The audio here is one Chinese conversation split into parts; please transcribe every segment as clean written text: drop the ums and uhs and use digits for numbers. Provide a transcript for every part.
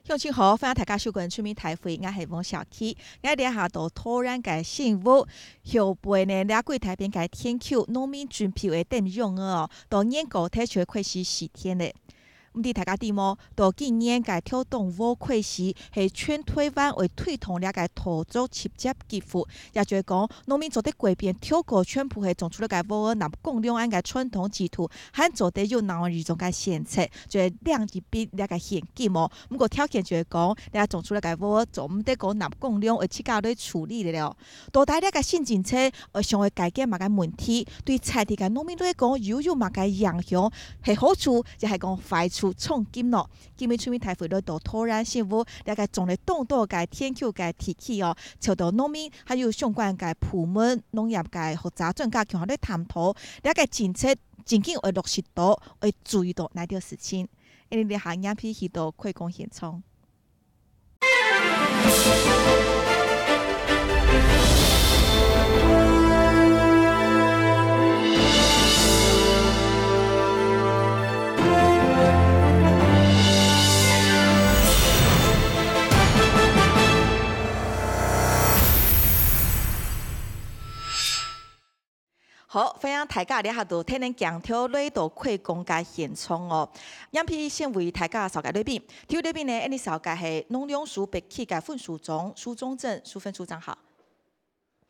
乡亲好，欢迎大家收看出面台会，我是王小 K。我哋下到突然嘅新闻，后背呢，两柜台边嘅天气，农民准备嘅点用哦，到年高睇出快是10天咧。唔知大家知冇？到今年嘅跳动物开始系全台湾为推动了嘅土作直接寄付，也就是讲农民做啲改变，跳过全部系种出了嘅物纳共两岸嘅传统制度，还做啲有南语种嘅现策，就系两一笔了嘅现金哦。不过条件就系讲，你种出了嘅物做唔得讲纳共两，而且教你处理了。到底了嘅新政策，想要解决乜嘅问题，对在地嘅农民来讲，又有乜嘅影响？系好处，就系讲坏处。创金咯，今日出面台会咧到突然新闻，了解种咧动多嘅天气嘅天气哦，受到农民还有相关嘅部门、农业嘅复杂专家共同咧探讨，了解政策真紧会落实到，会注意到哪条事情。因为下眼皮去到开工现场。好，欢迎大家嚟下度睇恁强调来到开工嘅现场哦。样片先为大家稍介对比，第一对比呢，呢稍介系农粮署北区嘅副署长苏中正，苏分署长好。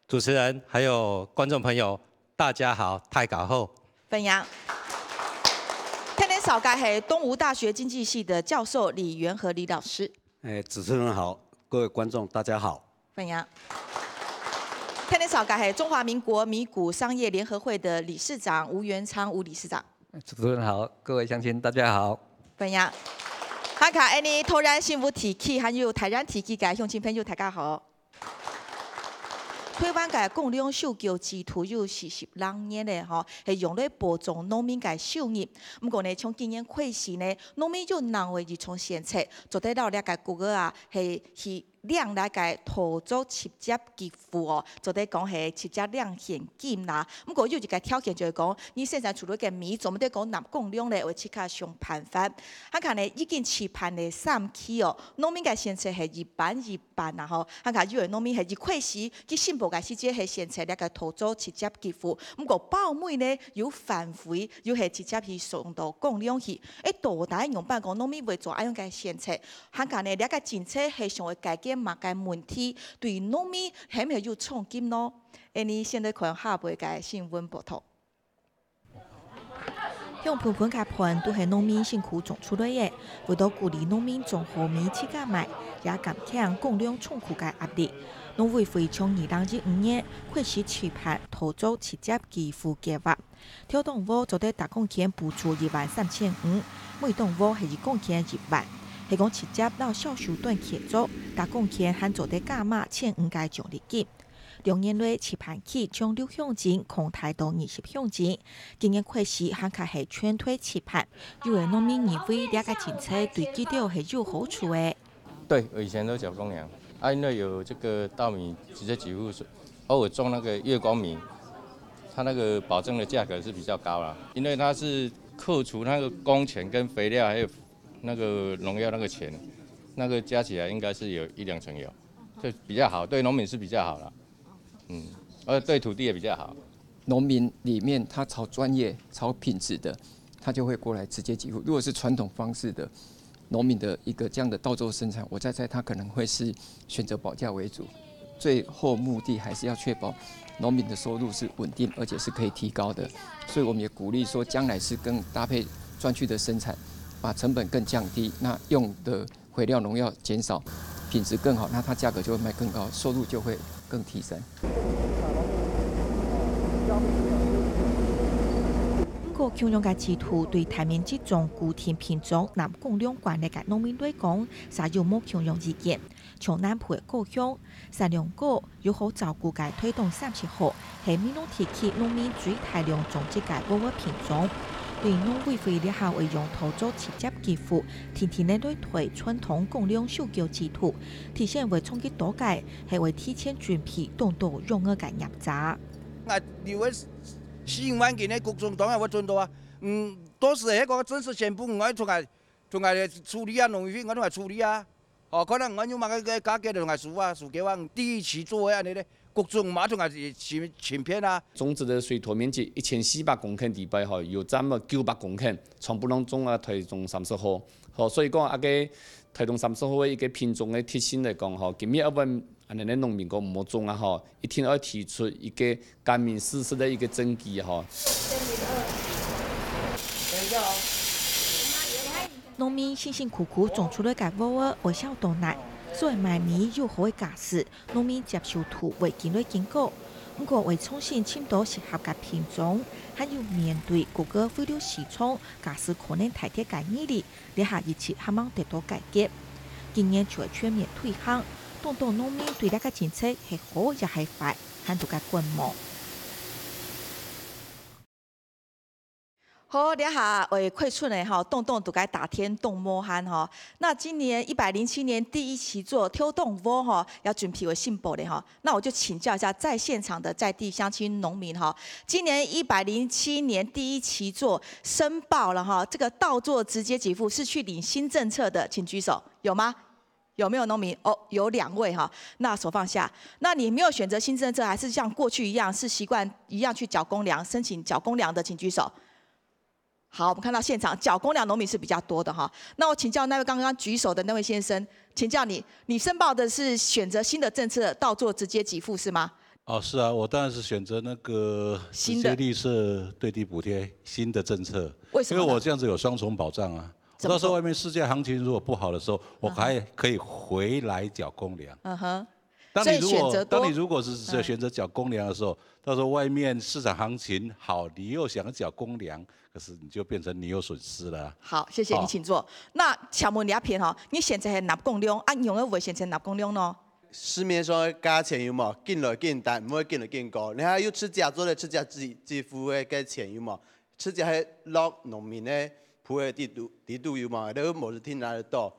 主持人还有观众朋友，大家好，太搞后。欢迎。睇恁稍介系东吴大学经济系的教授李元和李老师。主持人好，各位观众大家好。欢迎。看恁少介系中华民国米谷商业联合会的理事长吴元昌吴理事长。主持人好，各位乡亲大家好。欢迎。看看安尼突然新闻提起，还有台湾提起嘅乡亲朋友大家好。台湾嘅共粮收购制度有40年咧，吼，系用来保障农民嘅收入。不过呢，从今年开始呢，农民就难为从现策，做得到了嘅谷歌啊，是量来个土作直接寄付哦，做得讲系直接量现金啦。不过有一个条件就是讲，你现在除了个米，做唔得讲纳供量咧，会切卡上判法。他看呢已经起判的3期哦，农民嘅现策系一半一半啦吼。他看有的农民系一开始去申报嘅时节系现策那个土作直接寄付，不过报每呢有反悔，又系直接去送到供量去。到底用办讲农民为做安样嘅现策？他看呢那个政策系想要解决乜嘅问题，对农民係咪有创金咯？你现在看下背嘅新闻报道。向盤盤嘅盤都係農民辛苦種出來嘅，為咗鼓勵農民種好米起價賣，也減輕供量充足嘅壓力。農委會從2025年開始舉辦土作直接寄付計劃，跳動物就得打工錢補助13500，每動物係一公錢1萬。係講直接到小手段協助，打工錢還做得加碼1500獎勵金。2年內起盤起將6鄉鎮擴大到20鄉鎮，今年開始還開係全推起盤，因為農民認為這個政策對基調係有好處的。對，我以前都繳公糧，因為有這個稻米直接給付，偶爾種那個月光米，它那個保證的價格是比較高啦，因為它是扣除那個工錢跟肥料，還有那個農藥那個錢，那個加起來應該是有1-2成有，就比較好，對農民是比較好啦。而對土地也比較好。農民裡面他炒專業、炒品質的，他就會過來直接寄付。如果是傳統方式的農民的一個這樣的稻作生產，我猜他可能會是選擇保價為主。最後目的還是要確保農民的收入是穩定，而且是可以提高的。所以我們也鼓勵說，將來是更搭配專區的生產，把成本更降低，那用的肥料農藥減少，品質更好，那它價格就會賣更高，收入就會更提升。不過，共糧嘅制度對台面這種固定品種南共糧關係嘅農民來講，實有冇共糧意見。從南部嘅故鄉，產量高又好照顧嘅推動30號，係闽南地區農民最大量種植嘅保護品種。對農委會了後會用土作直接寄付，天天咧對推傳統共糧收購制度，提前為衝擊多界，係為提前準備動到用嘅嘅業者。啊，留個4萬件嘅各種檔啊，我準到啊，都是迄個真實全部我出來處理啊，農委會我都來處理啊。哦，可能阮有嘛个加给两个树啊，树给我第一期做安尼咧，各种马上也是前片啊。种植的水土面积1400公顷地块吼，有占了900公顷，全部拢种啊台中30号。吼，所以讲个台中30号的一个品种的特性来讲吼，今日要问安尼咧农民讲唔好种啊吼，一定要提出一个干民事实的一个证据吼。农民辛辛苦苦种出了个窝儿微笑豆奶，作为买米又好的价值，农民接受土为经历经过。不过为创新寻到适合嘅品种，还要面对各个废料市场，假使可能太低嘅毅力，你下一次希望得到改革。今年就会全面推行，当农民对呢个政策系好也系坏，很多嘅观望。好，你下为快出呢哈，动都该打天动摸憨哈。那今年107年第一期做挑动窝哈，要准备为信报的哈。那我就请教一下在现场的在地乡亲农民哈，今年107年第一期做申报了哈，这个倒做直接给付是去领新政策的，请举手，有吗？有没有农民？哦，有2位哈，那手放下。那你没有选择新政策，还是像过去一样是习惯一样去缴公粮，申请缴公粮的，请举手。好，我们看到现场缴公粮农民是比较多的哈。那我请教那位刚刚举手的那位先生，请教你申报的是选择新的政策，倒做直接给付是吗？哦，是啊，我当然是选择那个直接绿色对地补贴新的政策。为什么？因为我这样子有双重保障啊。到时候外面世界行情如果不好的时候，我还可以回来缴公粮。嗯哼。当你如果是选择缴公粮的时候，到时候外面市场行情好，你又想缴公粮，可是你就变成你有损失了。好，谢谢你，请坐。那请问你一片哈，你现在系纳公粮，啊，用的会选择纳公粮呢？市面上的价钱有冇进来进淡，唔会进来进高。你还有吃家做的吃家支付的价钱有冇？吃家系落农民的付的地度有冇？都冇是听来得到，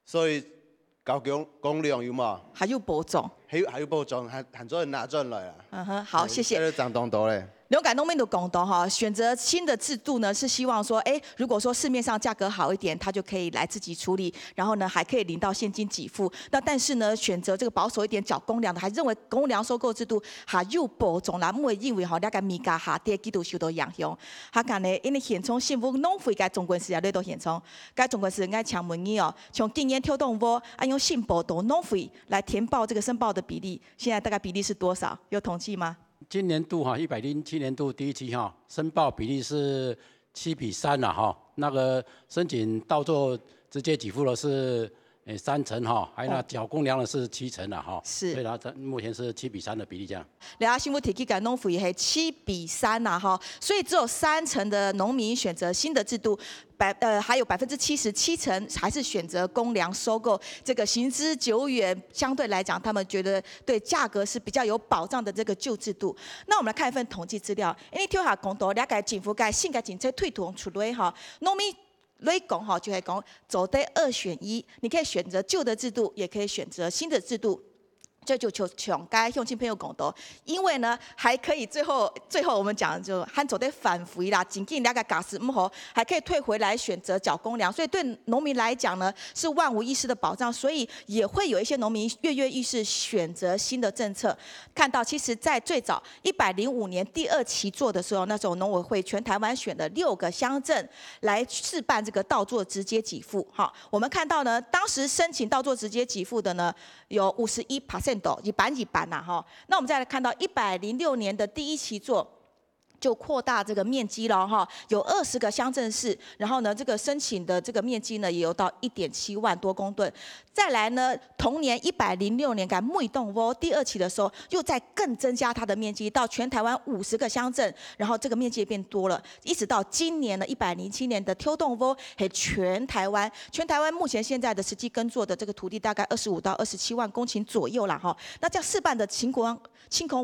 所以。搞公粮有冇？还有播种，还有播种，很多人拿转来啊。嗯哼，好，谢谢。张东多嘞。牛改农民的公道哈，选择新的制度呢，是希望说，如果说市面上价格好一点，他就可以来自己处理，然后呢，还可以领到现金给付。那但是呢，选择这个保守一点缴公粮的，还认为公粮收购制度还有保种啦，唔会因为哈那个物价下跌，几度受到影响。他讲呢，因为现从政府农费该总关事也累到现从，该总关事该强问你哦，从今年挑动窝，用信报到农费来填报这个申报的比例，现在大概比例是多少？有统计吗？今年度107年度第一期申报比例是7:3了哈，那个申请倒做直接给付的是3成哈，还有那缴公粮的是7成了哈，是，所以它目前是7:3的比例这样。然后新妇提起改农费系7:3呐哈，所以只有3成的农民选择新的制度。还有77%成还是选择公粮收购，这个行之久远，相对来讲，他们觉得对价格是比较有保障的这个旧制度。那我们来看一份统计资料，因为跳下公道，了解政府该新的政策推动出来哈，农民来讲哈，就系讲走的2选1，你可以选择旧的制度，也可以选择新的制度。这就穷该乡亲朋友讲到，因为呢还可以最后我们讲就汉走的反复啦，仅仅2个假使唔好，还可以退回来选择缴公粮，所以对农民来讲呢是万无一失的保障，所以也会有一些农民跃跃欲试选择新的政策。看到其实在最早105年第2期做的时候，那时候农委会全台湾选了6个乡镇来试办这个倒做直接给付。好，我们看到呢，当时申请倒做直接给付的呢有51%。一半呐哈，那我们再来看到106年的第1期做。就扩大这个面积了哈，有20个乡镇市，然后呢，这个申请的这个面积呢，也有到1.7万多公吨。再来呢，同年106年改木一洞窝第2期的时候，又再更增加它的面积到全台湾50个乡镇，然后这个面积也变多了，一直到今年的107年的挑洞窝，全台湾目前现在的实际耕作的这个土地大概25到27万公顷左右啦哈。那这样试办的情况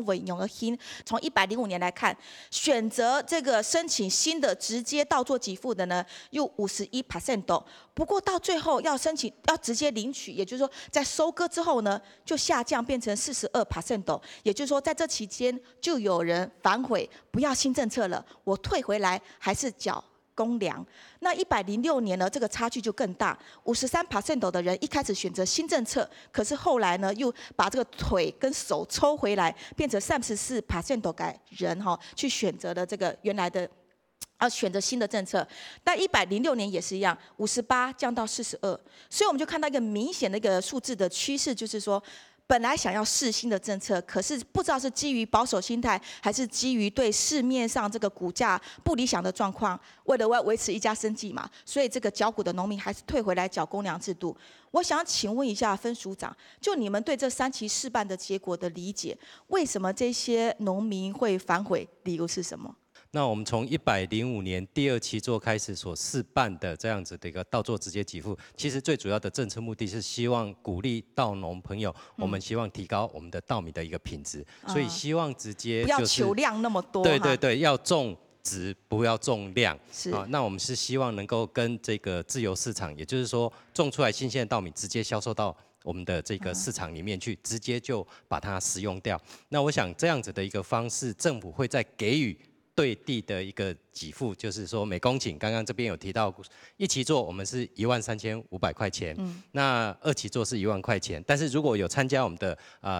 为用的hin，从105年来看。选择这个申请新的直接倒做给付的呢，有51%。不过到最后要申请要直接领取，也就是说在收割之后呢，就下降变成42%。也就是说在这期间就有人反悔，不要新政策了，我退回来还是缴公粮。那106年呢，这个差距就更大，53% 的人一开始选择新政策，可是后来呢，又把这个腿跟手抽回来，变成34% 的人去选择了这个原来的。选择新的政策，但106年也是一样，58降到42，所以我们就看到一个明显的一个数字的趋势，就是说，本来想要试新的政策，可是不知道是基于保守心态，还是基于对市面上这个股价不理想的状况，为了维持一家生计嘛，所以这个缴股的农民还是退回来缴公粮制度。我想请问一下分署长，就你们对这3期试办的结果的理解，为什么这些农民会反悔？理由是什么？那我们从105年第2期做开始所试办的这样子的一个稻作直接给付，其实最主要的政策目的是希望鼓励稻农朋友，我们希望提高我们的稻米的一个品质，所以希望直接、就是、不要求量那么多，对，要重质不要重量，是那我们是希望能够跟这个自由市场，也就是说种出来新鲜的稻米直接销售到我们的这个市场里面去，直接就把它食用掉。那我想这样子的一个方式，政府会再给予对地的一个给付，就是说每公顷，刚刚这边有提到，1期做我们是13500块钱，那2期做是1万块钱，但是如果有参加我们的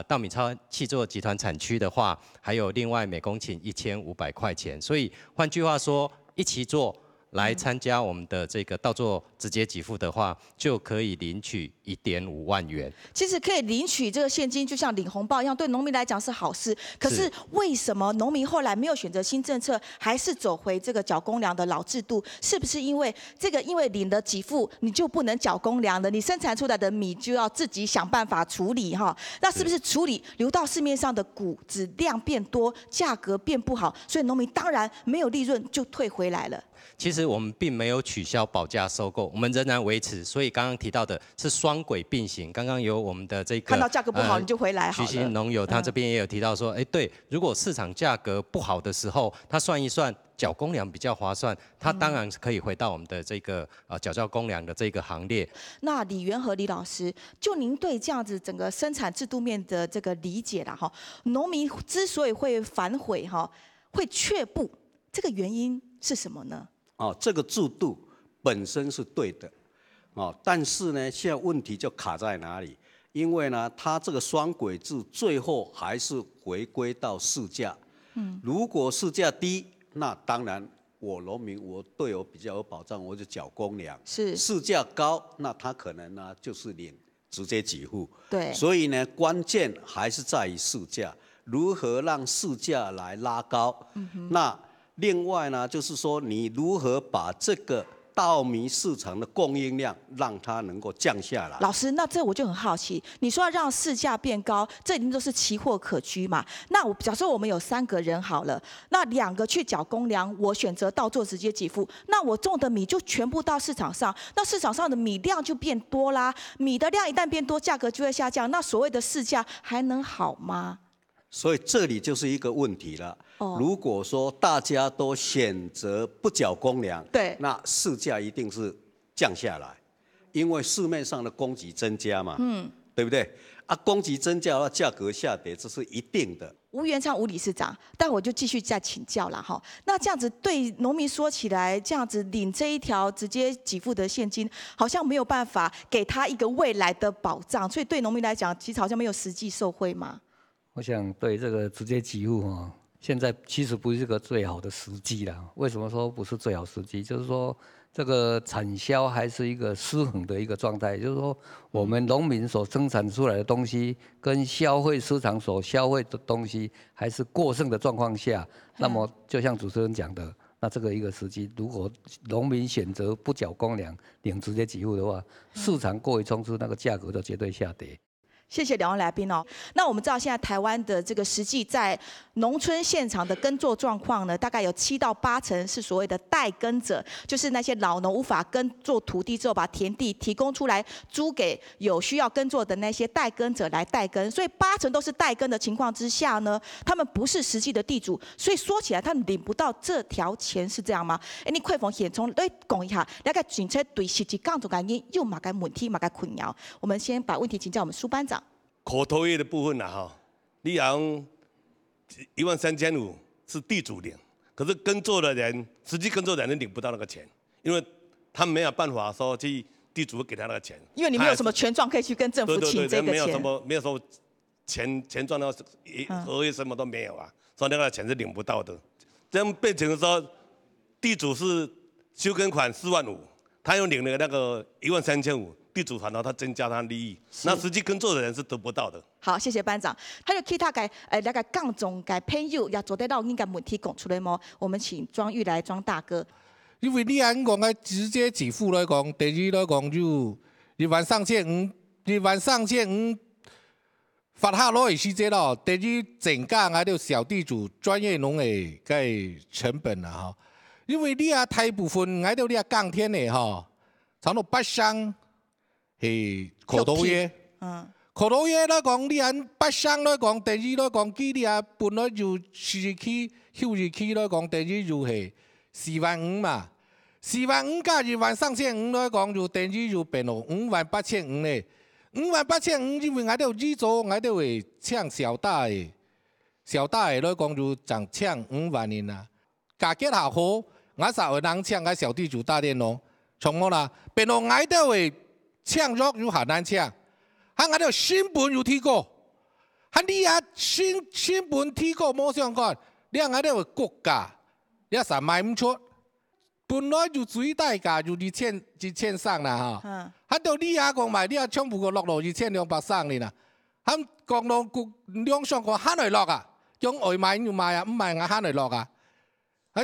稻米超契作集团产区的话，还有另外每公顷1500块钱，所以换句话说，1期做来参加我们的这个稻作直接给付的话，就可以领取1.5万元。其实可以领取这个现金，就像领红包一样，对农民来讲是好事。可是为什么农民后来没有选择新政策，还是走回这个缴公粮的老制度？是不是因为因为领了给付，你就不能缴公粮了？你生产出来的米就要自己想办法处理哈？那是不是处理流到市面上的谷子量变多，价格变不好，所以农民当然没有利润就退回来了？其实我们并没有取消保价收购，我们仍然维持。所以刚刚提到的是双轨并行。刚刚有我们的这个看到价格不好你就回来好了。徐新农友他这边也有提到说，对，如果市场价格不好的时候，他算一算缴公粮比较划算，他当然是可以回到我们的这个缴交公粮的这个行列。那李元和李老师，就您对这样子整个生产制度面的这个理解啦哈，农民之所以会反悔哈，会却步，这个原因是什么呢？这个制度本身是对的，但是呢，现在问题就卡在哪里？因为呢，它这个双轨制最后还是回归到市价。如果市价低，那当然我农民我对我比较有保障，我就缴公粮。是市价高，那他可能呢就是领直接给付。对，所以呢，关键还是在于市价，如何让市价来拉高。那另外呢，就是说你如何把这个稻米市场的供应量让它能够降下来。老师，那这我就很好奇，你说要让市价变高，这一定都是期货可居嘛？那假设我们有3个人好了，那2个去缴公粮，我选择稻作直接给付，那我种的米就全部到市场上，那市场上的米量就变多啦，米的量一旦变多，价格就会下降，那所谓的市价还能好吗？所以这里就是一个问题了。如果说大家都选择不缴公粮，对，那市价一定是降下来，因为市面上的供给增加嘛，对不对？供给增加的话，价格下跌，这是一定的。吴元昌吴理事长，但我就继续再请教了哈。那这样子对农民说起来，这样子领这一条直接给付的现金，好像没有办法给他一个未来的保障，所以对农民来讲，其实好像没有实际受惠嘛。我想对这个直接给付现在其实不是个最好的时机啦。为什么说不是最好时机？就是说这个产销还是一个失衡的一个状态，就是说我们农民所生产出来的东西跟消费市场所消费的东西还是过剩的状况下，那么就像主持人讲的，那这个一个时机，如果农民选择不缴公粮领直接给付的话，市场过于充斥，那个价格就绝对下跌。谢谢2位来宾哦。那我们知道现在台湾的这个实际在农村现场的耕作状况呢，大概有7到8成是所谓的代耕者，就是那些老农无法耕作土地之后，把田地提供出来租给有需要耕作的那些代耕者来代耕。所以8成都是代耕的情况之下呢，他们不是实际的地主，所以说起来他们领不到这条钱，是这样吗？你快逢显从来讲一下，了解警车对实际耕作原因又哪个问题哪个困扰？我们先把问题请教我们苏班长。口头约的部分你讲13500是地主领，可是耕作的人，实际耕作的人领不到那个钱，因为他没有办法说去地主给他那个钱，因为你没有什么权状可以去跟政府请这个钱，没有什么钱赚到合约什么都没有啊，所以那个钱是领不到的。这样变成说，地主是休耕款4万5，他又领了那个13500，地主反而他增加他利益，那实际耕作的人是得不到的。好，谢谢班长。还有其他那个杠总嘅朋友也做得到应该问题讲出来吗？我们请庄玉来，庄大哥。因为你按讲嘅直接支付来讲，第二来讲就23500发下来的时间咯，第二整价还有小地主专业农嘅嘅成本啦吼。因为你啊大部分还有你啊降天的吼，差不多8箱是口头约，口头约来讲，你按8箱来讲，第二来讲，佢你啊本来就日期休日期来讲，第二就係4萬5嘛，4萬5加23500來講，就等於就變到58500咧。58500，因為我哋呢組我哋會搶小大嘅來講就淨搶5萬年啦。價格下好，我實會能搶個小地主大電咯。從我啦，變到我哋會搶咗又下難搶，我哋新本又提高，你啊新本提高冇相干，你我哋會國價，你實賣唔出。本來就最大價就2300啦嚇，到你阿講賣，你阿全部個落落2200哩啦，講到兩上個慳嚟落啊，用外賣就賣啊，唔賣我慳嚟落啊，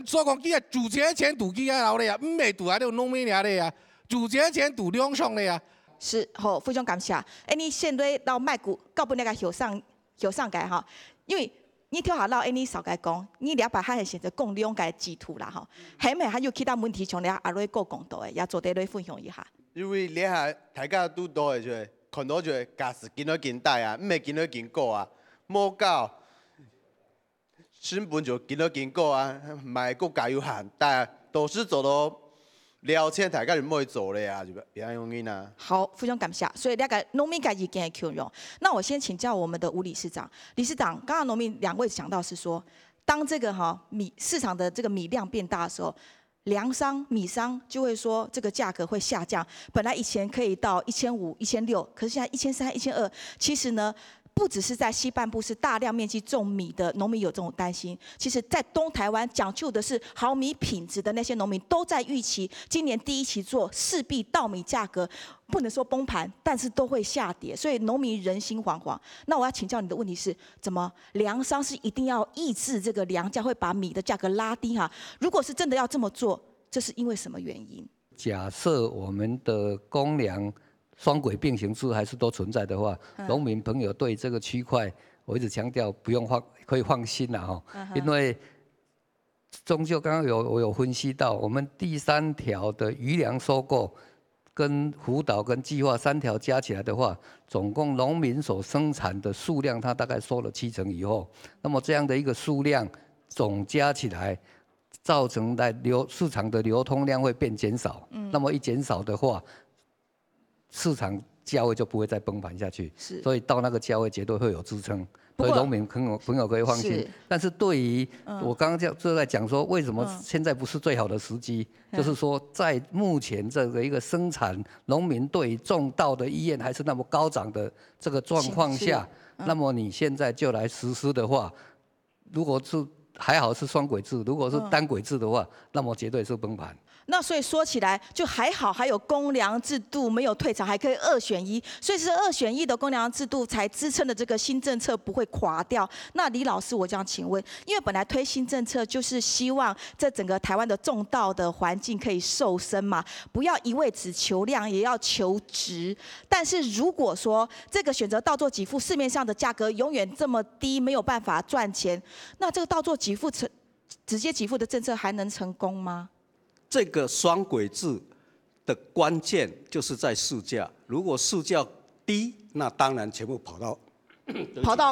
所以講佢啊主節錢賭佢啊老咧啊，唔係賭喺度農民嚟咧啊，主節錢賭兩上咧啊。是，好，非常感謝。你現在到賣股，到本那個後上解哈，因為。你聽下老你少解講，你了解還係選擇講兩解基礎啦吼，係咪還有其他問題像你阿瑞個講到嘅，也做啲嚟分享一下。因為你下大家都多嘅就係看到就係假使見到見大啊，唔係見到見過啊，冇搞新本就見到見過啊，買國家有限，但係都是做到。了解大家就唔可以做了呀，就比較容易啦。好，非常感謝。所以那個農民嘅意見係 Q 用。那我先請教我們的吳理事長。理事長，剛剛農民兩位講到是說，當這個米市場的這個米量變大的時候，糧商、米商就會說這個價格會下降。本來以前可以到1500、1600，可是現在1300、1200。其實呢，不只是在西半部是大量面積種米的農民有這種擔心，其實在東台灣講究的是好米品質的那些農民都在預期，今年第一期做勢必稻米價格不能說崩盤，但是都會下跌，所以農民人心惶惶。那我要請教你的問題是，怎麼糧商是一定要抑制這個糧價，會把米的價格拉低哈？如果是真的要這麼做，這是因為什麼原因？假設我們的公糧雙軌並行制還是都存在的話，農民朋友對這個區塊，我一直強調不用可以放心啦哈，因為終究剛剛我有分析到，我們第3條的餘糧收購跟輔導跟計劃3條加起來的話，總共農民所生產的數量，它大概收了7成以後，那麼這樣的一個數量總加起來，造成在市場的流通量會變減少，那麼一減少的話，市場價位就不會再崩盤下去，所以到那個價位絕對會有支撐，所以農民朋友可以放心。但是對於我剛剛就在講說，為什麼現在不是最好的時機？就是說，在目前這個一個生產，農民對種稻的意願還是那麼高漲的這個狀況下，那麼你現在就來實施的話，如果是還好是雙軌制，如果是單軌制的話，那麼絕對是崩盤。那所以說起來就還好，還有公糧制度沒有退場，還可以2選1，所以是2選1的公糧制度才支撐的這個新政策不會垮掉。那李老師，我這樣請問，因為本來推新政策就是希望這整個台灣的種稻的環境可以瘦身嘛，不要一味只求量，也要求質。但是如果說這個選擇稻作給付，市面上的價格永遠這麼低，沒有辦法賺錢，那這個稻作給付直接給付的政策還能成功嗎？這個雙軌制的關鍵就是在市價，如果市價低，那當然全部跑到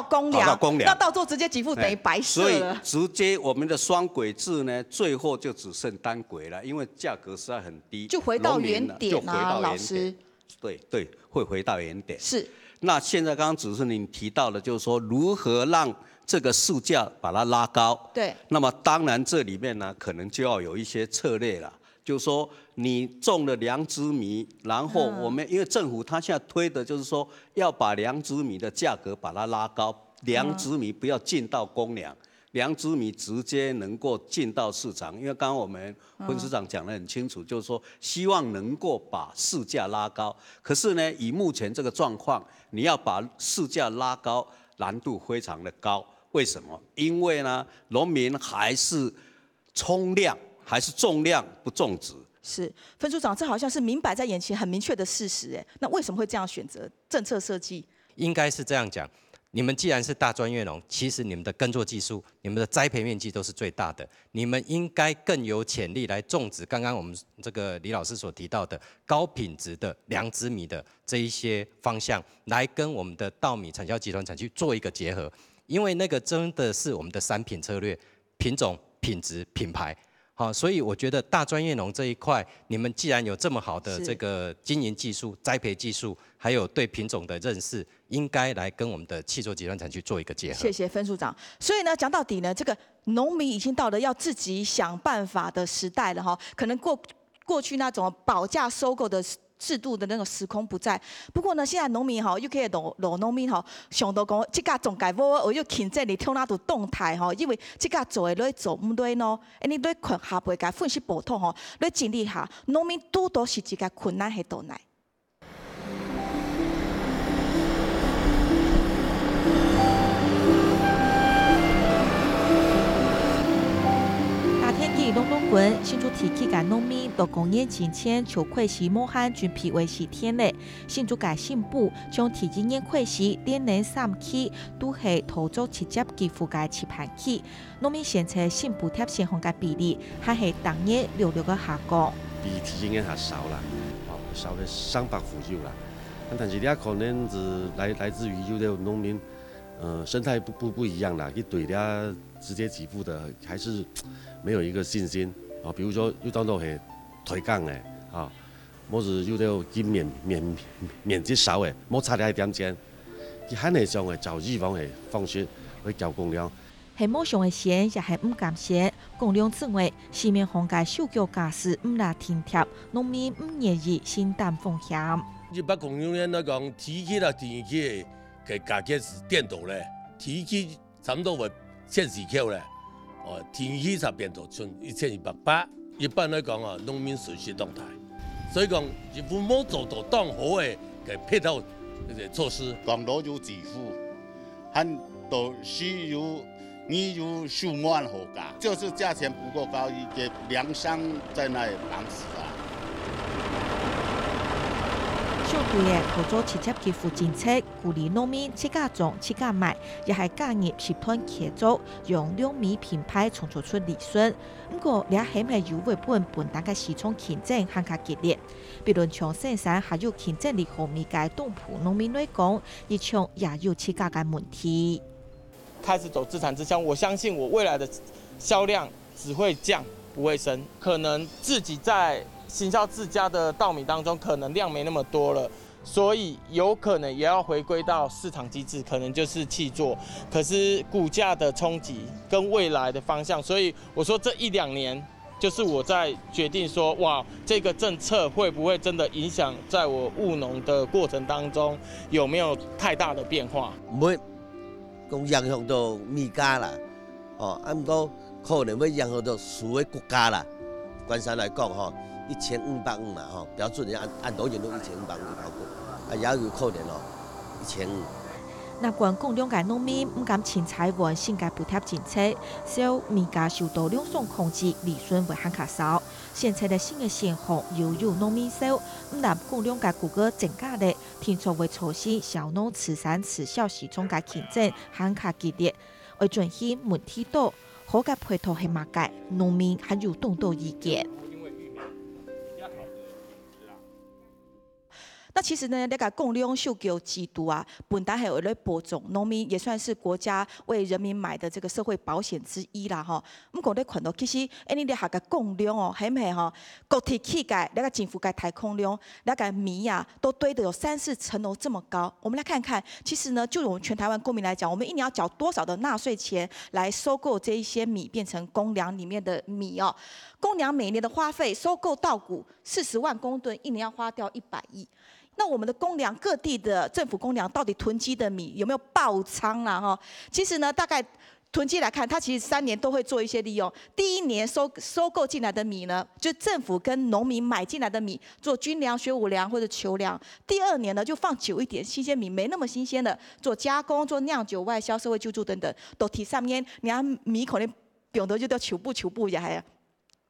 公糧，那到時候直接給付等於白設了。所以直接我們的雙軌制呢，最後就只剩單軌了，因為價格實在很低，就回到原點啊，老師。对，会回到原点。是。那现在刚刚主持人您提到的，就是说如何让这个市价把它拉高。对。那么当然这里面呢，可能就要有一些策略了。就是说，你种了良知米，然后我们因为政府它现在推的就是说，要把良知米的价格把它拉高，良知米不要进到公粮，良知米直接能够进到市场。因为刚刚我们分市长讲得很清楚，就是说希望能够把市价拉高。可是呢，以目前这个状况，你要把市价拉高，难度非常的高。为什么？因为呢，农民还是冲量。还是重量不重质。是分处长，这好像是明摆在眼前很明确的事实，哎，那为什么会这样选择政策设计？应该是这样讲，你们既然是大专业农，其实你们的耕作技术、你们的栽培面积都是最大的，你们应该更有潜力来种植刚刚我们这个李老师所提到的高品质的良知米的这一些方向，来跟我们的稻米产销集团产区做一个结合，因为那个真的是我们的3品策略：品种、品质、品牌。好，所以我觉得大专业农这一块，你们既然有这么好的这个经营技术、栽培技术，还有对品种的认识，应该来跟我们的汽作集团产区做一个结合。谢谢分处长。所以呢，讲到底呢，这个农民已经到了要自己想办法的时代了哈。可能过去那种保价收购的制度的那个时空不在。不过呢，现在农民哈又可以老农民哈想到讲，这家总该我又现在你听那度动态哈，因为这家做的来做唔对喏，你来看下辈个分析补充吼，来经历下农民拄到是一个困难喺度来。农农群新竹提起嘅农民到公园前前求愧时武汉准批为是天嘞，新竹嘅信部将提起年愧时连连3期都系土作直接支付嘅期盘期，农民现在信部贴现行嘅比例还系当年66个下降，比提前年还少啦，少了300左右啦。但是呢可能是来自于有的农民，生态不一样啦，去对了直接给付的还是没有一个信心啊。比如说有当到系抬杠的啊，或是有的给面积少的，冇差了一点钱，佢肯定上的就以往的方式去交公粮。系冇上的钱，也系唔甘心。公粮认为市面上嘅手脚驾驶唔拉停贴，农民唔愿意承担风险。一般公粮咧，那讲提起啦，提起嘅价格是颠倒咧，提起差不多为1400块咧，提起才变到剩1180。一般来讲啊，农民损失动态，所以讲政府冇做到当好嘅配套措施。广东有支付，很多是有数万好价，就是价钱不够高，一个粮商在那里忙死啊。相对的土作直接支付政策，鼓励农民自家种、自家卖，也系加入集团协作，用两米品牌创造出利润。不过，也系唔系有为本大家市场竞争更加激烈。比如从生产还有竞争力方面嘅东埔农民来讲，一场也有自家嘅问题。开始走自产自销，我相信我未来的销量只会降不会升，可能自己在行销自家的稻米当中，可能量没那么多了，所以有可能也要回归到市场机制，可能就是契作。可是股价的冲击跟未来的方向，所以我说这1-2年，就是我在决定说，哇，这个政策会不会真的影响在我务农的过程当中有没有太大的变化？唔会讲影响到米价啦，不过可能会影响到所有国家啦。关山来讲，1500嘛，标准按多年都1500包括，也有可能1500。那关公粮界农民唔敢请采完新界补贴政策，小米价受到两种控制，利润会很较少。现在的新的现况又有农民少，唔但公粮界股价增加的，听说会促使小农慈善慈销市场嘅竞争很较激烈。为转型问题多，好嘅配套系乜嘅？农民还有众多意见。那其实呢，那个供量收购制度啊，本来还有咧播种，农民也算是国家为人民买的这个社会保险之一啦吼。不过咧看到其实，你咧下个供量哦，系唔系吼？国体气概那个政府嘅太空量，那个米啊，都堆得有3、4层楼这么高。我们来看看，其实呢，就我们全台湾公民来讲，我们一年要缴多少的纳税钱来收购这一些米，变成公粮里面的米哦。公粮每年的花费，收购稻谷40万公吨，一年要花掉100亿。那我们的公粮，各地的政府公粮到底囤积的米有没有爆仓啦？哈，其实呢，大概囤积来看，它其实3年都会做一些利用。第一年收购进来的米呢，就政府跟农民买进来的米做军粮、学武粮或者球粮。第2年呢，就放久一点，新鲜米没那么新鲜的，做加工、做酿酒、外销、社会救助等等，都提上面，你看米可能用的就叫球布也还。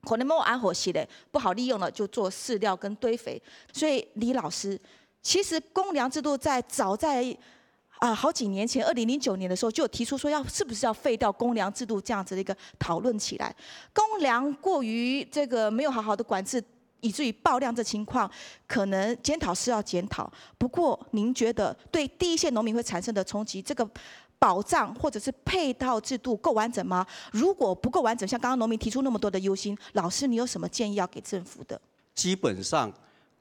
可能没有安活系的不好利用了，就做饲料跟堆肥。所以李老师，其实公粮制度早在好几年前，2009年的时候就有提出说是不是要废掉公粮制度这样子的一个讨论起来。公粮过于这个没有好好的管制，以至于爆量这情况，可能检讨是要检讨。不过您觉得对第一线农民会产生的冲击，这个保障或者是配套制度够完整吗？如果不够完整，像刚刚农民提出那么多的忧心，老师你有什么建议要给政府的？基本上，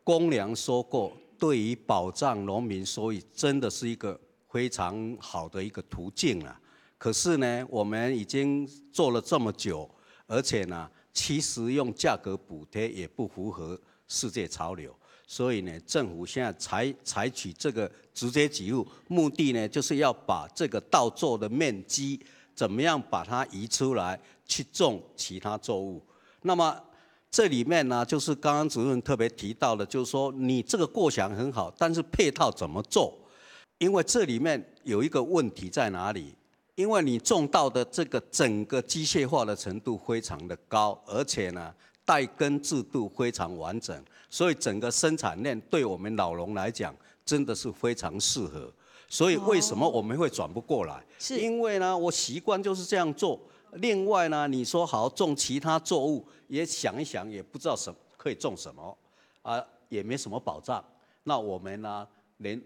公粮收购对于保障农民收益，真的是一个非常好的一个途径了。可是呢，我们已经做了这么久，而且呢，其实用价格补贴也不符合世界潮流。所以呢，政府现在采取这个直接给付，目的呢就是要把这个稻作的面积怎么样把它移出来，去种其他作物。那么这里面呢，就是刚刚主任特别提到的，就是说你这个构想很好，但是配套怎么做？因为这里面有一个问题在哪里？因为你种稻的这个整个机械化的程度非常的高，而且呢，带根制度非常完整。所以整个生产链对我们老农来讲，真的是非常适合。所以为什么我们会转不过来？是因为呢，我习惯就是这样做。另外呢，你说好种其他作物，也想一想，也不知道可以种什么，也没什么保障。那我们呢，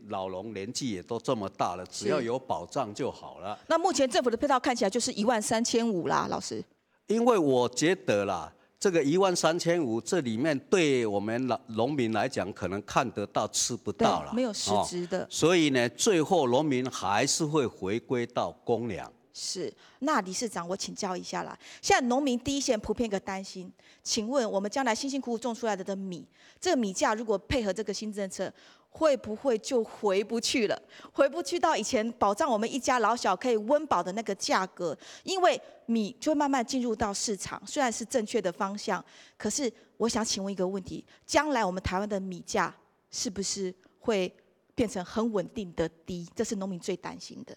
老农年纪也都这么大了，只要有保障就好了。那目前政府的配套看起来就是13500啦，老师。因为我觉得啦。这个13500，这里面对我们农民来讲，可能看得到吃不到了，没有实质的。所以呢，最后农民还是会回归到公粮。是，那理事长，我请教一下啦。现在农民第一线普遍一个担心，请问我们将来辛辛苦苦种出来的米，这个米价如果配合这个新政策，会不会就回不去了？回不去到以前保障我们一家老小可以温饱的那个价格，因为米就会慢慢进入到市场，虽然是正确的方向，可是我想请问一个问题：将来我们台湾的米价是不是会变成很稳定的低？这是农民最担心的。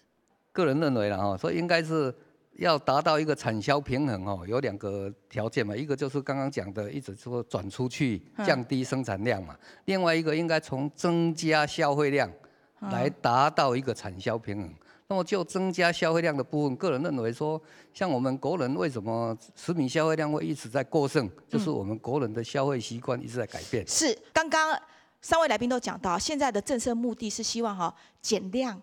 个人认为啦哈，所以应该是要达到一个产销平衡哦，有2个条件嘛，一个就是刚刚讲的，一直说转出去，降低生产量嘛；另外一个应该从增加消费量来达到一个产销平衡。那么就增加消费量的部分，个人认为说，像我们国人为什么食米消费量会一直在过剩，就是我们国人的消费习惯一直在改变。是，刚刚3位来宾都讲到，现在的政策目的是希望减量。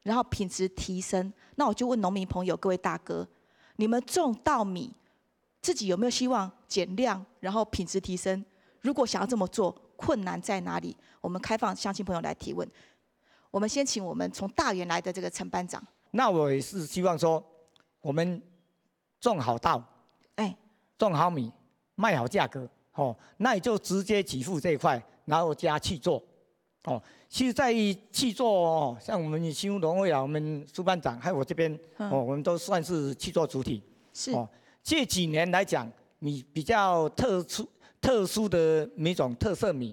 然后品质提升，那我就问农民朋友、各位大哥，你们种稻米，自己有没有希望减量，然后品质提升？如果想要这么做，困难在哪里？我们开放乡亲朋友来提问。我们先请我们从大园来的这个陈班长。那我也是希望说，我们种好稻，种好米，卖好价格，那也就直接给付这一块，然后加去做，其实在于去做像我们新屋农会啊，我们苏班长还有我这边我们都算是去做主体。是。这几年来讲，米比较特殊的米种特色米，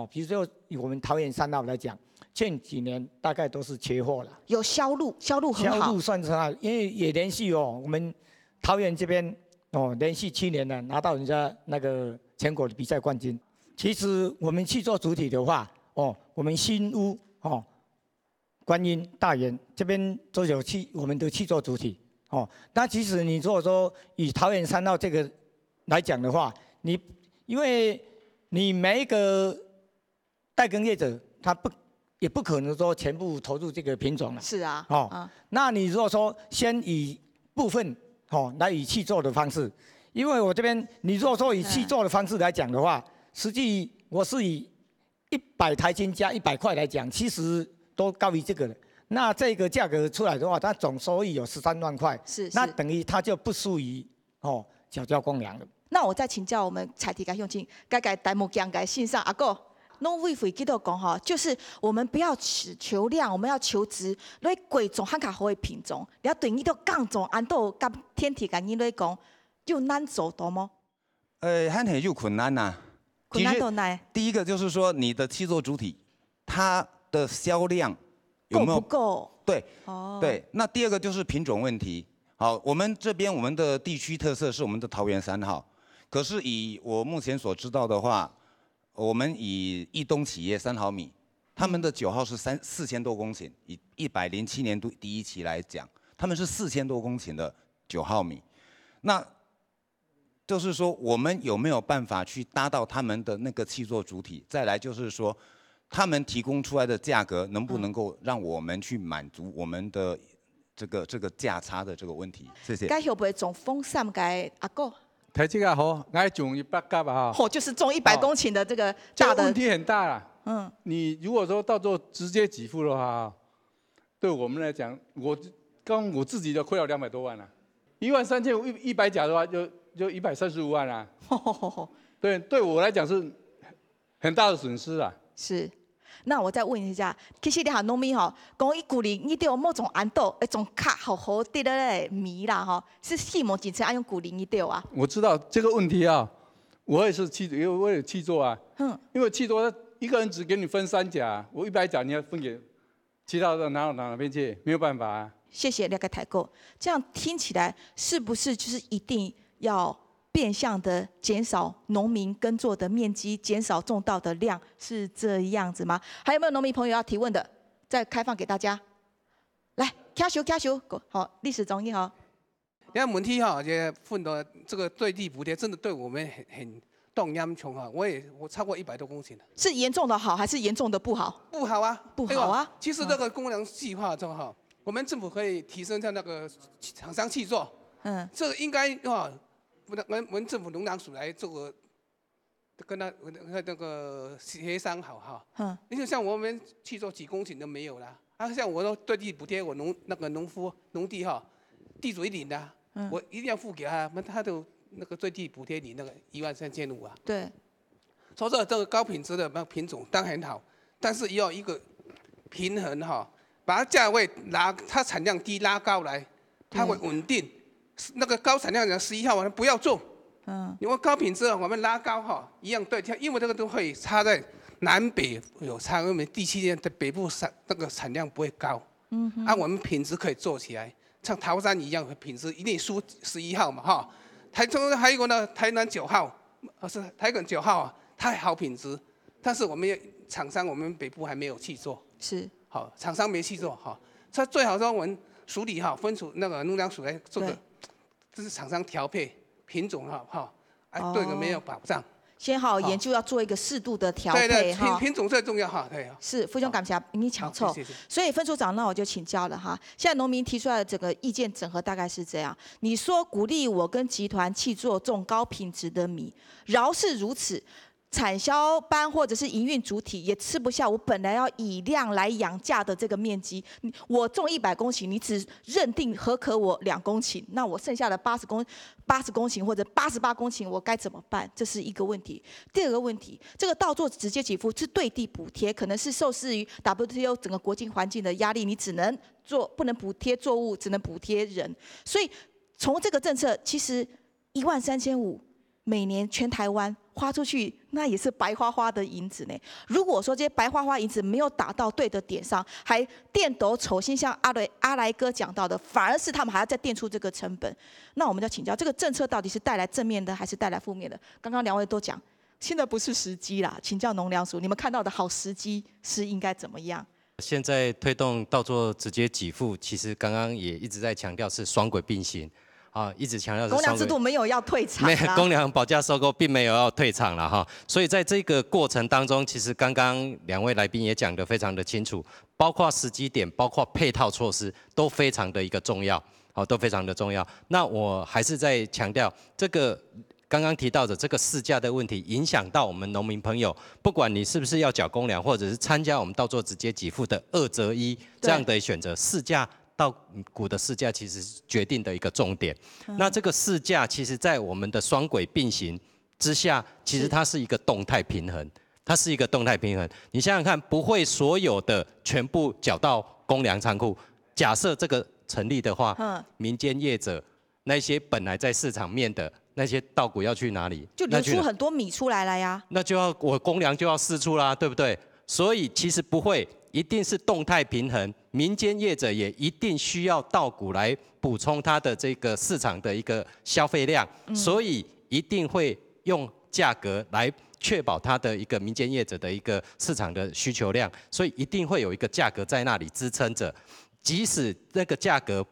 比如说以我们桃园3号来讲，前几年大概都是缺货了。有销路很好。销路算是好，因为也连续我们桃园这边连续7年了，拿到人家那个全国的比赛冠军。其实我们去做主体的话。我们新屋观音、大园这边都有我们都去做主体那其实你如果说以桃园3号这个来讲的话，因为你每一个代耕业者它也不可能说全部投入这个品种了。是啊。那你如果说先以部分来以契作的方式，因为我这边你如果说以契作的方式来讲的话，实际我是以100台斤加100块来讲，其实都高于这个了。那这个价格出来的话，它总收益有13万块，那等于它就不输于缴交公粮了。那我再请教我们采提该用尽该台目讲该线上阿哥。农委会记得讲就是我们不要求量，我们要求质。你贵种较好的品种，你要对你都降种，安都甲天体感应来讲，就难做到吗？很有困难呐。困难到哪？第一个就是说你的契作主体，它的销量有没有够不够？对，对。那第二个就是品种问题。好，我们这边我们的地区特色是我们的桃园3号，可是以我目前所知道的话。我们以义东企业3毫米，他们的9号是4000多公顷，以107年度第1期来讲，他们是4000多公顷的9毫米。那就是说，我们有没有办法去搭到他们的那个契作主体？再来就是说，他们提供出来的价格能不能够让我们去满足我们的这个价差的这个问题？谢谢。该会不会种风扇该阿哥？台这个好，爱种100甲吧哈。就是种100公顷的这个大的。问题很大啦。你如果说到时候直接给付的话，对我们来讲，我自己就亏了200多万了。13100甲的话，就135万啦。对我来讲是很大的损失啊。是。那我再问一下，其实你下农民讲伊古林，你有某种安豆，一种较好的咧米啦是希望几次爱用古林一丢啊？我知道这个问题啊，我也是我也契作啊。因为契作一个人只给你分3甲，我100甲你要分给其他的拿到哪边去？没有办法啊。谢谢那个采购，这样听起来是不是就是一定要？变相的减少农民耕作的面积，减少种稻的量，是这样子吗？还有没有农民朋友要提问的？再开放给大家。来，卡手，好，历史中医好。那问题这份的这个对地补贴真的对我们很动严重我超过100多公顷了。是严重的好还是严重的不好？不好啊，不好啊。其实这个公粮计划中我们政府可以提升在那个厂商契作。这个应该我们政府农粮署来做个，跟那个协商好你就像我们去做几公顷都没有啦，像我都对地补贴，我农地地主一领的，我一定要付给他，他都那个对地补贴你那个13500啊。对。所以这个高品质的品种当然很好，但是要一个平衡把它价位它产量低拉高来，它会稳定。那个高产量的11号，我们不要种。因为高品质我们拉高一样对，因为这个都会差在南北有差，因为我们地区的北部那个产量不会高。我们品质可以做起来，像桃山一样，品质一定输11号嘛台中还有一个呢，台南9号，是台梗9号太好品质，但是我们厂商我们北部还没有去做。是。厂商没去做它最好说我们署里分出那个农粮署来做个。这是厂商调配品种对个没有保障。先研究要做一个适度的调配对，品种最重要对。是，副总感谢你抢凑。所以分署长，那我就请教了现在农民提出来的整个意见整合大概是这样：你说鼓励我跟集团契作种高品质的米，饶是如此。产销班或者是营运主体也吃不下我本来要以量来养价的这个面积，我种100公顷，你只认定合可我2公顷，那我剩下的80公顷或者88公顷，我该怎么办？这是一个问题。第二个问题，这个稻作直接给付是对地补贴，可能是受制于 WTO 整个国际环境的压力，你只能不能补贴作物，只能补贴人。所以从这个政策，其实13500每年全台湾花出去，那也是白花花的银子呢。如果说这些白花花银子没有打到对的点上，还垫斗丑心，像阿来哥讲到的，反而是他们还要再垫出这个成本。那我们就请教，这个政策到底是带来正面的，还是带来负面的？刚刚2位都讲，现在不是时机啦。请教农粮署，你们看到的好时机是应该怎么样？现在推动稻作直接给付，其实刚刚也一直在强调是双轨并行。一直强调公粮制度没有要退场啦，公粮保价收购并没有要退场了哈。所以在这个过程当中，其实刚刚2位来宾也讲得非常的清楚，包括时机点，包括配套措施，都非常的一个重要，都非常的重要。那我还是在强调这个。刚刚提到的这个市价的问题，影响到我们农民朋友，不管你是不是要缴公粮，或者是参加我们稻作直接给付的2择1这样的选择，市价稻谷的市价其实是决定的一个重点。那这个市价其实在我们的双轨并行之下，其实它是一个动态平衡，它是一个动态平衡。你想想看，不会所有的全部缴到公粮仓库，假设这个成立的话，民间业者那些本来在市场面的。那些稻谷要去哪里？就流出很多米出来了呀。那就要我公粮就要释出啦，对不对？所以其实不会，一定是动态平衡。民间业者也一定需要稻谷来补充它的这个市场的一个消费量，所以一定会用价格来确保它的一个民间业者的一个市场的需求量，所以一定会有一个价格在那里支撑着。即使那个价格